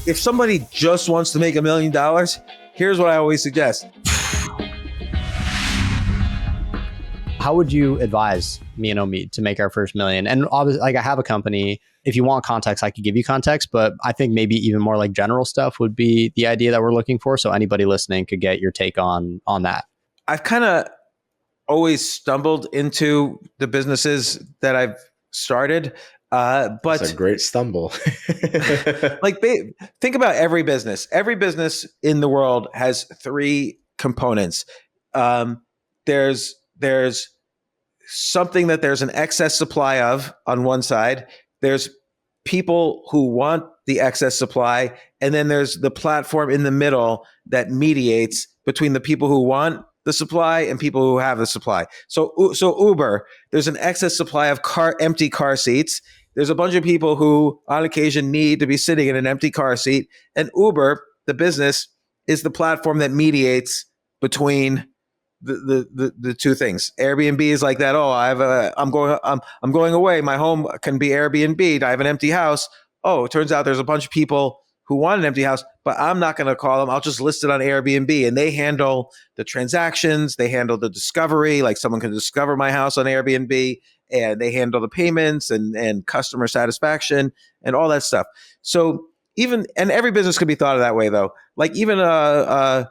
If somebody just wants to make $1 million, here's what I always suggest. How would you advise me and Omid to make our first million? And obviously, like, I have a company. If you want context, I could give you context, but I think maybe even more like general stuff would be the idea that we're looking for. So anybody listening could get your take on that. I've kind of always stumbled into the businesses that I've started. But it's a great stumble. Think about every business. Every business in the world has three components. There's something that there's an excess supply of on one side. There's people who want the excess supply. And then there's the platform in the middle that mediates between the people who want the supply and people who have the supply. So Uber, there's an excess supply of empty car seats. There's a bunch of people who on occasion need to be sitting in an empty car seat. And Uber, the business, is the platform that mediates between the two things. Airbnb is like that. Oh, I'm going away. My home can be Airbnb. I have an empty house. Oh, it turns out there's a bunch of people who want an empty house, but I'm not going to call them. I'll just list it on Airbnb, and they handle the transactions. They handle the discovery. Like, someone can discover my house on Airbnb, and they handle the payments and customer satisfaction and all that stuff. So every business could be thought of that way, though. Like, even a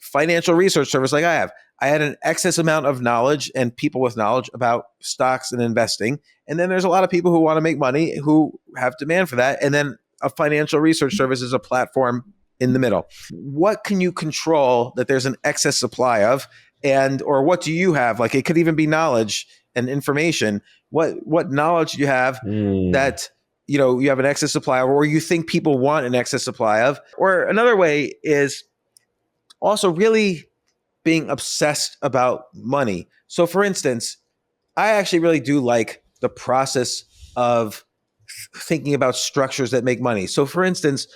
financial research service like I had an excess amount of knowledge and people with knowledge about stocks and investing. And then there's a lot of people who want to make money who have demand for that. And then a financial research service is a platform in the middle. What can you control that there's an excess supply of? Or what do you have? Like, it could even be knowledge and information. What knowledge do you have that you have an excess supply of, or you think people want an excess supply of? Or another way is also really being obsessed about money. So, for instance, I actually really do like the process of thinking about structures that make money. So, for instance,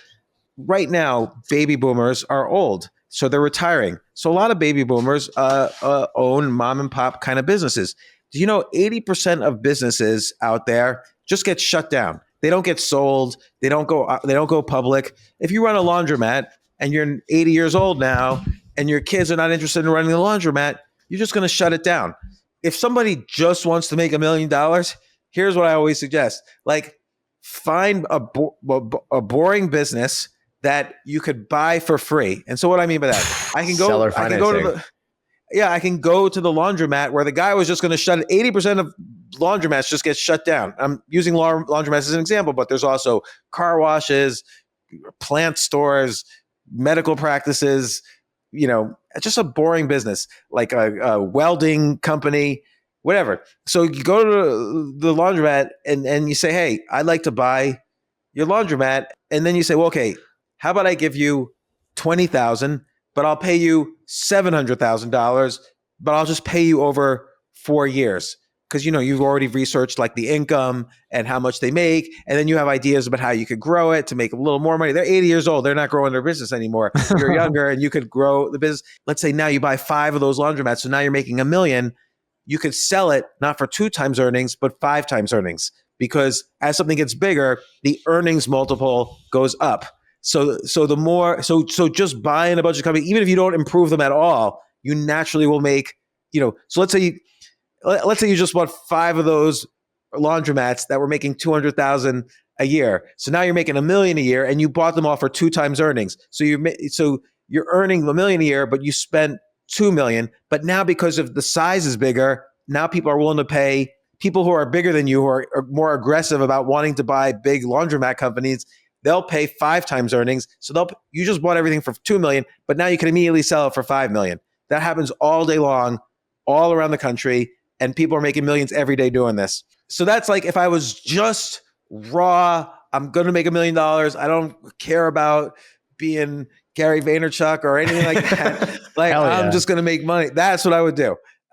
right now, baby boomers are old, so they're retiring. So a lot of baby boomers own mom and pop kind of businesses. Do you know 80% of businesses out there just get shut down? They don't get sold. They don't go public. If you run a laundromat and you're 80 years old now and your kids are not interested in running the laundromat, you're just going to shut it down. If somebody just wants to make $1 million, here's what I always suggest. Like, find a boring business that you could buy for free. And so what I mean by that, I can go to the laundromat where the guy was just going to shut it. 80% of laundromats just get shut down. I'm using laundromats as an example, but there's also car washes, plant stores, medical practices, just a boring business like a welding company, whatever. So you go to the laundromat and you say, hey, I'd like to buy your laundromat. And then you say, well, okay, how about I give you $20,000, but I'll pay you $700,000, but I'll just pay you over 4 years. Because, you've already researched like the income and how much they make. And then you have ideas about how you could grow it to make a little more money. They're 80 years old. They're not growing their business anymore. You're younger and you could grow the business. Let's say now you buy 5 of those laundromats. So now you're making $1 million. You could sell it not for 2 times earnings, but 5 times earnings. Because as something gets bigger, the earnings multiple goes up. So just buying a bunch of companies, even if you don't improve them at all, you naturally will make, so let's say you just bought 5 of those laundromats that were making $200,000 a year. So now you're making $1 million a year, and you bought them all for 2 times earnings. So you're earning $1 million a year, but you spent $2 million. But now because of the size is bigger, now people are willing to pay. People who are bigger than you, who are more aggressive about wanting to buy big laundromat companies, they'll pay 5 times earnings. So you just bought everything for $2 million, but now you can immediately sell it for $5 million. That happens all day long, all around the country, and people are making millions every day doing this. So that's like, if I was just raw, I'm going to make $1 million. I don't care about being Gary Vaynerchuk or anything like that. I'm just going to make money. That's what I would do.